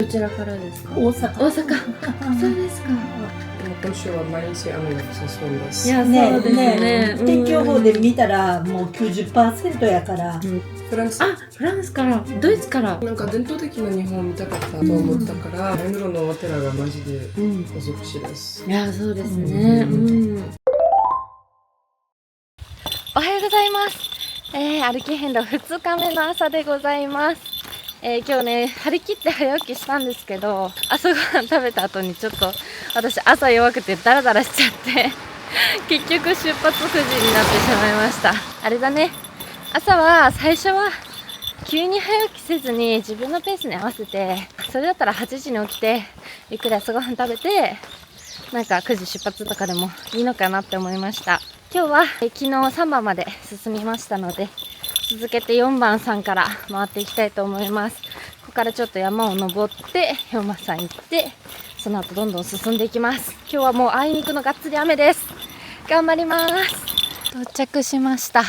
どちらからですか？大阪。大阪。そうですか。今週は毎日雨が降さそうです。いや、ねそうですね。天気予報で見たらもう 90% やから。フランス。あ、フランスから、ドイツから。なんか伝統的な日本を見たかったと思ったから、根室のお寺がマジで美しいです。いや、そうですね。おはようございます。歩き遍路2日目の朝でございます。今日ね、張り切って早起きしたんですけど、朝ごはん食べた後にちょっと私朝弱くてダラダラしちゃって結局出発9時になってしまいました。あれだね、朝は最初は急に早起きせずに自分のペースに合わせて、それだったら8時に起きてゆっくり朝ごはん食べて、なんか9時出発とかでもいいのかなって思いました。今日は昨日3番まで進みましたので、続けて4番さんから回っていきたいと思います。ここからちょっと山を登って4番さん行って、その後どんどん進んでいきます。今日はもうあいにくのがっつり雨です。頑張ります。到着しました。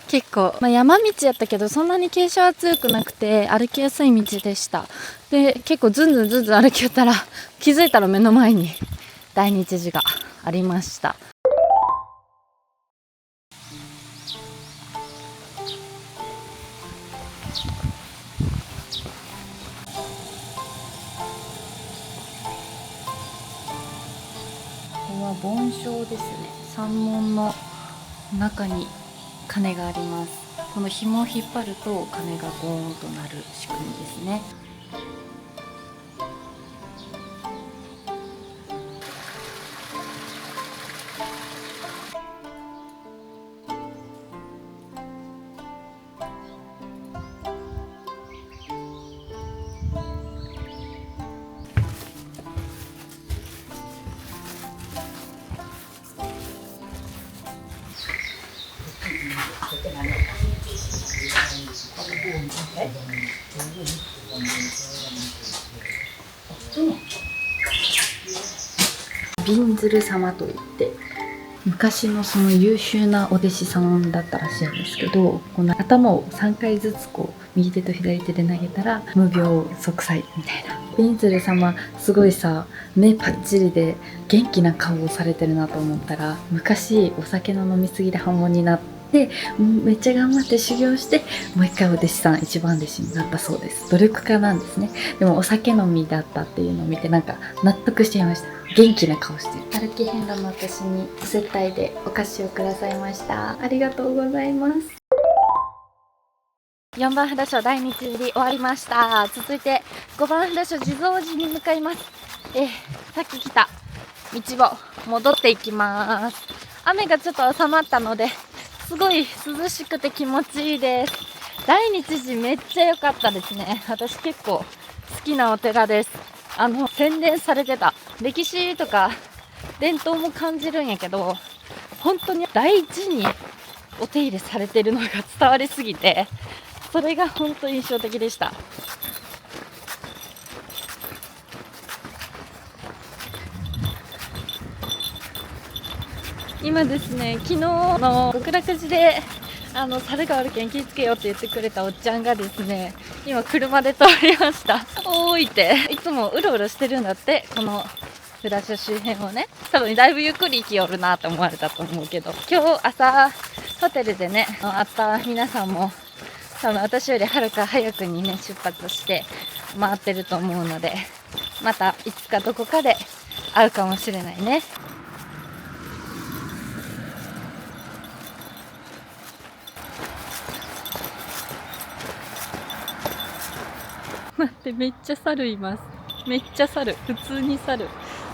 結構、山道やったけどそんなに傾斜は強くなくて歩きやすい道でした。で、結構ずんずん歩きよったら気づいたら目の前に大日寺がありました。ここは梵鐘ですね。山門の中に鐘があります。この紐を引っ張ると鐘がゴーンとなる仕組みですね。びんずる様といって、昔のその優秀なお弟子さんだったらしいんですけど、この頭を3回ずつこう右手と左手で投げたら無病息災みたいな。びんずる様すごいさ、目パッチリで元気な顔をされてるなと思ったら、昔お酒の飲みすぎで破門になってめっちゃ頑張って修行してもう一回お弟子さん一番弟子になったそうです。努力家なんですね。でもお酒飲みだったっていうのを見てなんか納得しちゃいました。元気な顔してる。歩き遍路の私にお接待でお菓子をくださいました。ありがとうございます。4番札所第2通り終わりました。続いて5番札所地蔵寺に向かいます。さっき来た道を戻っていきます。雨がちょっと収まったのですごい涼しくて気持ちいいです。第2寺めっちゃ良かったですね。私結構好きなお寺です。洗練されてた歴史とか伝統も感じるんやけど、本当に大事にお手入れされてるのが伝わりすぎて、それが本当に印象的でした。今ですね、昨日の極楽寺で猿があるけん気をつけようって言ってくれたおっちゃんがですね、今車で通りました。おーいって、いつもうろうろしてるんだって、この札所周辺をね。多分だいぶゆっくり行きよるなと思われたと思うけど、今日朝ホテルでね会った皆さんも多分私よりはるか早くにね出発して回ってると思うので、またいつかどこかで会うかもしれないね。待って、めっちゃ猿います。めっちゃ猿、普通に猿、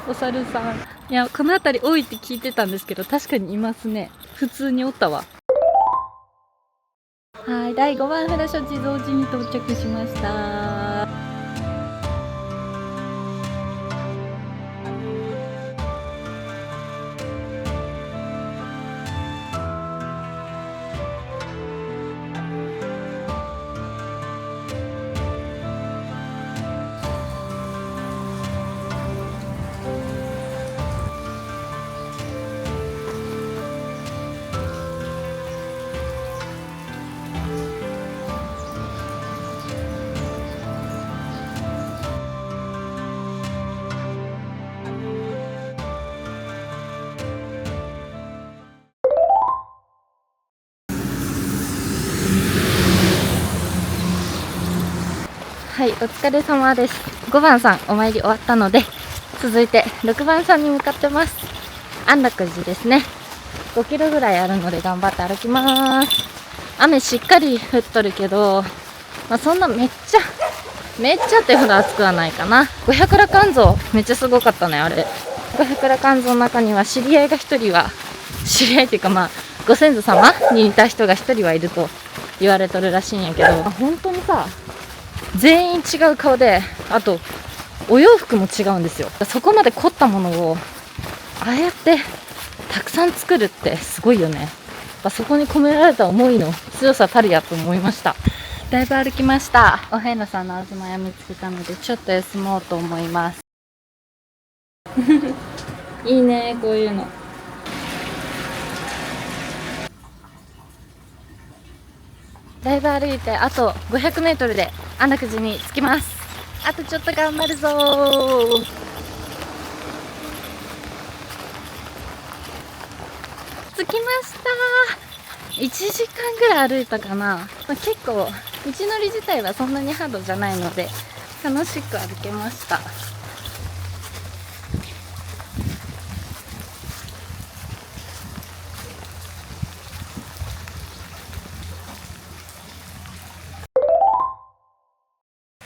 お猿さん。いや、この辺り多いって聞いてたんですけど、確かにいますね。普通におったわ。はい、第5番札所地蔵寺に到着しました。はい、お疲れ様です。5番さんお参り終わったので、続いて6番さんに向かってます。安楽寺ですね。5キロぐらいあるので頑張って歩きます。雨しっかり降っとるけど、そんなめっちゃってほど暑くはないかな。五百羅漢像めっちゃすごかったね。あれ五百羅漢像の中には知り合いが1人は、知り合いっていうかご先祖様に似た人が1人はいると言われとるらしいんやけど、本当にさ、全員違う顔で、あとお洋服も違うんですよ。そこまで凝ったものをああやってたくさん作るってすごいよね。そこに込められた思いの強さたるやと思いました。だいぶ歩きました。お遍路さんの東屋見つけたので、ちょっと休もうと思います。いいね、こういうの。だいぶ歩いて、あと500メートルで安楽寺に着きます。あとちょっと頑張るぞー。着きました。1時間ぐらい歩いたかな。結構道のり自体はそんなにハードじゃないので楽しく歩けました。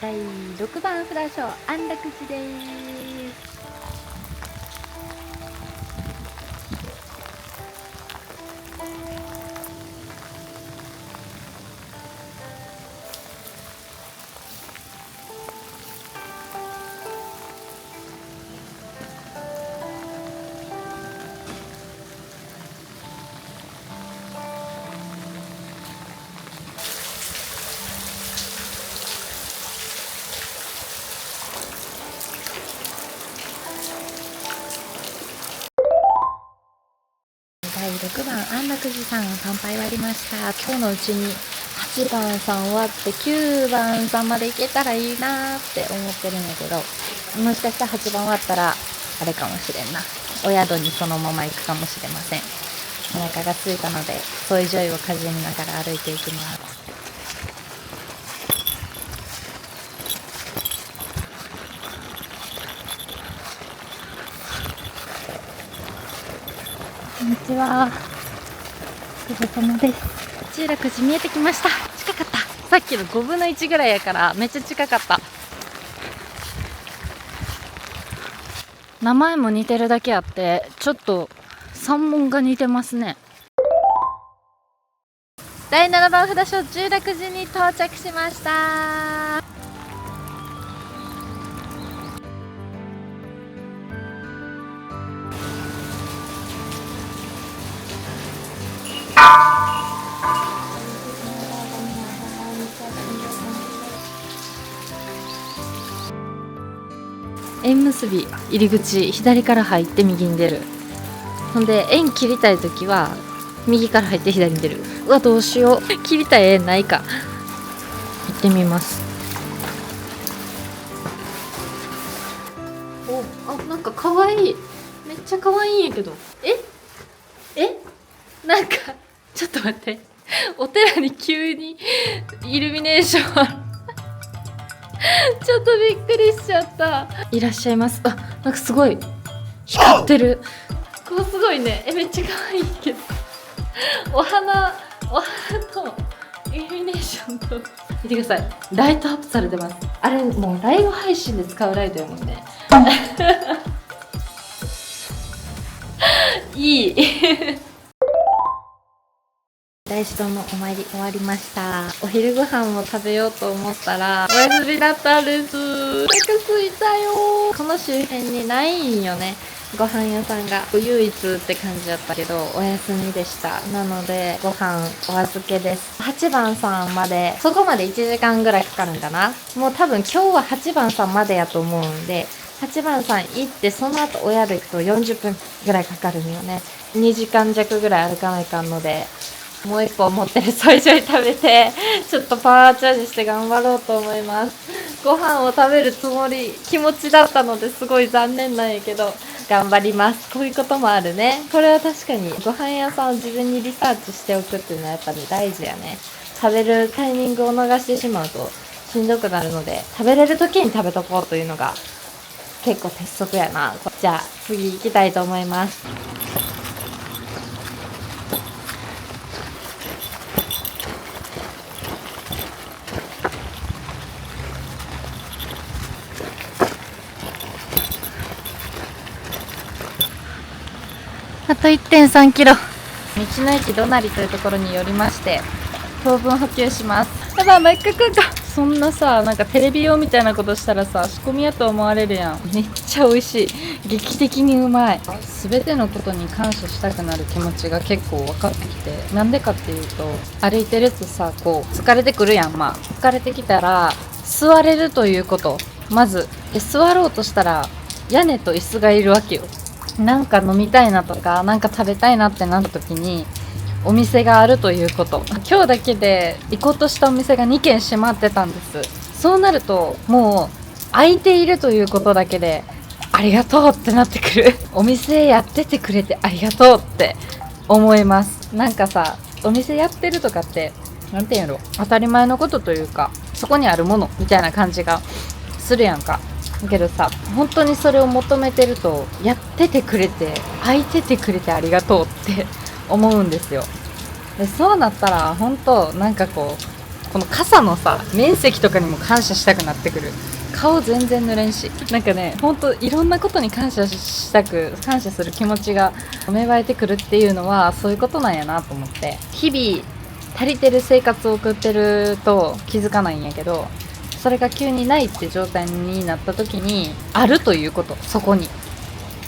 第6番札所安楽寺です。第6番安楽寺さん参拝終わりました。今日のうちに8番さん終わって9番さんまで行けたらいいなーって思ってるんやけど、もしかしたら8番終わったらあれかもしれんな、お宿にそのまま行くかもしれません。お腹が空いたのでソイジョイをかじりながら歩いていきます。こんにちは。お疲れ様です。中楽寺見えてきました。近かった。さっきの5分の1ぐらいやからめっちゃ近かった。名前も似てるだけあってちょっと山門が似てますね。第7番札所中楽寺に到着しました。縁結び入り口左から入って右に出る。ほんで縁切りたい時は右から入って左に出る。うわ、どうしよう、切りたい縁ないか。行ってみます。なんかかわいい。めっちゃかわいいんやけど。なんかちょっと待って、お寺に急にイルミネーションちょっとびっくりしちゃった。いらっしゃいます。なんかすごい光ってる。ここすごいね。めっちゃ可愛いけどお花とイルミネーションと見てください。ライトアップされてます。あれもうライブ配信で使うライトやもんねいい大師堂のお参り終わりました。お昼ご飯を食べようと思ったらお休みだったんです。お腹すいたよ。この周辺にないんよね、ご飯屋さんが。唯一って感じだったけどお休みでした。なのでご飯お預けです。8番さんまで、そこまで1時間ぐらいかかるんかな。もう多分今日は8番さんまでやと思うんで、8番さん行ってその後お宿行くと40分ぐらいかかるんよね。2時間弱ぐらい歩かないかんので、もう1本持ってるソイジョイ食べてちょっとパワーチャージして頑張ろうと思います。ご飯を食べるつもり気持ちだったのですごい残念なんやけど頑張ります。こういうこともあるね。これは確かにご飯屋さんを事前にリサーチしておくっていうのはやっぱり大事やね。食べるタイミングを逃してしまうとしんどくなるので、食べれる時に食べとこうというのが結構鉄則やな。じゃあ次行きたいと思います。あと 1.3 キロ。道の駅どなりというところに寄りまして、糖分補給します。やばい、もう一回食うか。そんなさ、なんかテレビ用みたいなことしたらさ、仕込みやと思われるやん。めっちゃ美味しい。劇的にうまい。全てのことに感謝したくなる気持ちが結構分かってきて、なんでかっていうと、歩いてるとさ、こう疲れてくるやん。まあ疲れてきたら座れるということ、まずで、座ろうとしたら屋根と椅子がいるわけよ。なんか飲みたいなとか、なんか食べたいなってなった時にお店があるということ。今日だけで行こうとしたお店が2軒閉まってたんです。そうなるともう空いているということだけでありがとうってなってくる。お店やっててくれてありがとうって思います。なんかさ、お店やってるとかってなんていうんやろ、当たり前のことというか、そこにあるものみたいな感じがするやんか。だけどさ、本当にそれを求めてると、やっててくれて空いててくれてありがとうって思うんですよ。でそうなったら本当なんかこの傘のさ面積とかにも感謝したくなってくる。顔全然濡れんし、なんかね、本当いろんなことに感謝する気持ちが芽生えてくるっていうのはそういうことなんやなと思って、日々足りてる生活を送ってると気づかないんやけど、それが急にないって状態になった時にあるということ、そこに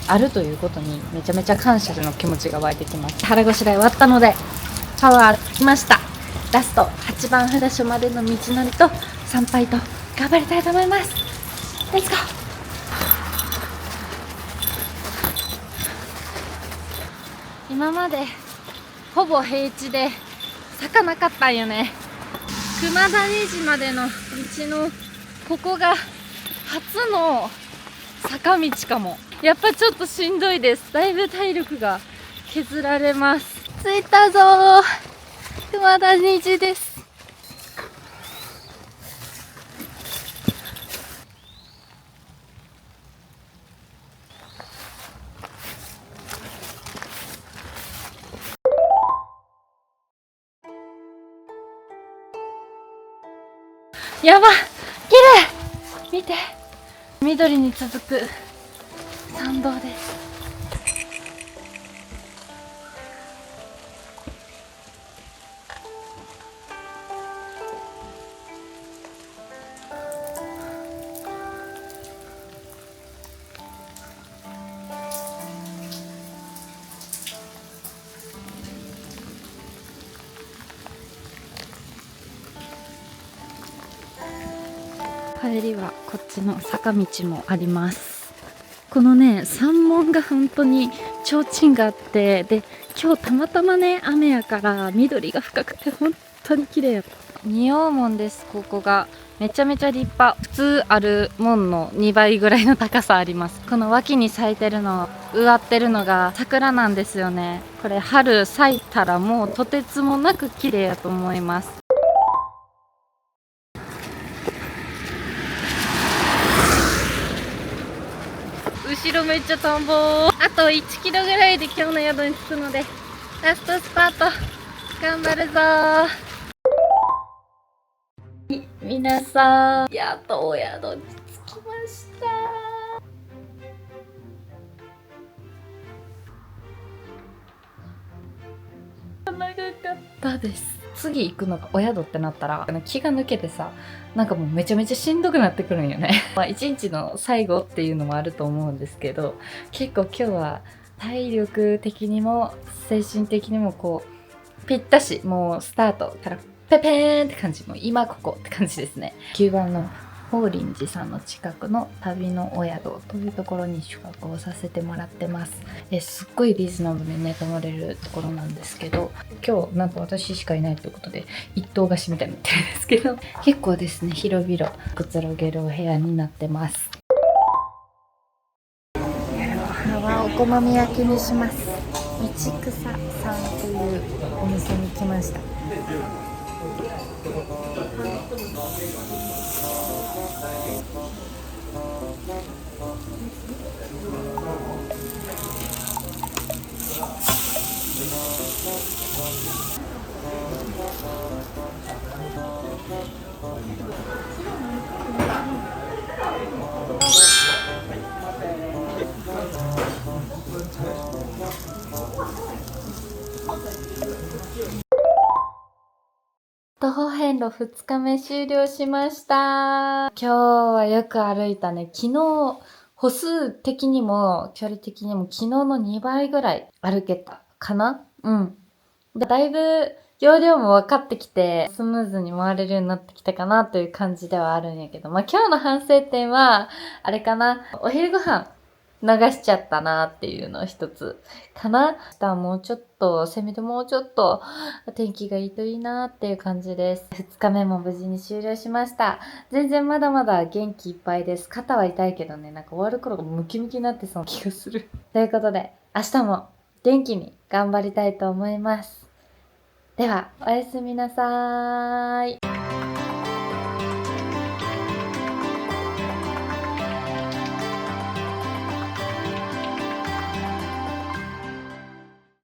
あるということにめちゃめちゃ感謝の気持ちが湧いてきます。腹ごしらえ終わったのでパワーつきました。ラスト8番札所までの道のりと参拝と頑張りたいと思います。レッツゴー。今までほぼ平地で坂なかったんよね。熊谷寺までの道のここが初の坂道かも。やっぱちょっとしんどいです。だいぶ体力が削られます。着いたぞー。熊谷寺です。やば、綺麗。見て、緑に続く参道です。帰りはこっちの坂道もあります。このね、山門が本当に提灯があって、で今日たまたまね雨やから緑が深くて本当に綺麗やった。仁王門です。ここがめちゃめちゃ立派。普通ある門の2倍ぐらいの高さあります。この脇に咲いてるの、植わってるのが桜なんですよね。これ春咲いたらもうとてつもなく綺麗やと思います。後ろめっちゃ田んぼ。あと1キロぐらいで今日の宿に着くのでラストスパート頑張るぞー。皆さん、やっとお宿に着きました。長かったです。次行くのがお宿ってなったら気が抜けてさ、なんかもうめちゃめちゃしんどくなってくるんよね。まあ一日の最後っていうのもあると思うんですけど、結構今日は体力的にも精神的にもこうぴったし、もうスタートからペペーンって感じ、もう今ここって感じですね。9番の法輪寺さんの近くの旅のお宿というところに宿泊をさせてもらってます。すっごいリーズナブルにね泊まれるところなんですけど、今日なんと私しかいないということで一棟貸しみたいになってるんですけど、結構ですね広々くつろげるお部屋になってます。夜ご飯はお好み焼きにします。道草さんというお店に来ました。徒歩遍路2日目終了しました。今日はよく歩いたね。昨日、歩数的にも距離的にも昨日の2倍ぐらい歩けたかな。うん。だいぶ容量も分かってきて、スムーズに回れるようになってきたかなという感じではあるんやけど、まあ今日の反省点は、あれかな、お昼ご飯流しちゃったなっていうの一つかな。明日はもうちょっと、せめてもうちょっと天気がいいといいなっていう感じです。2日目も無事に終了しました。全然まだまだ元気いっぱいです。肩は痛いけどね、なんか終わる頃がムキムキになってそうな気がする。ということで、明日も元気に頑張りたいと思います。では、おやすみなさーい。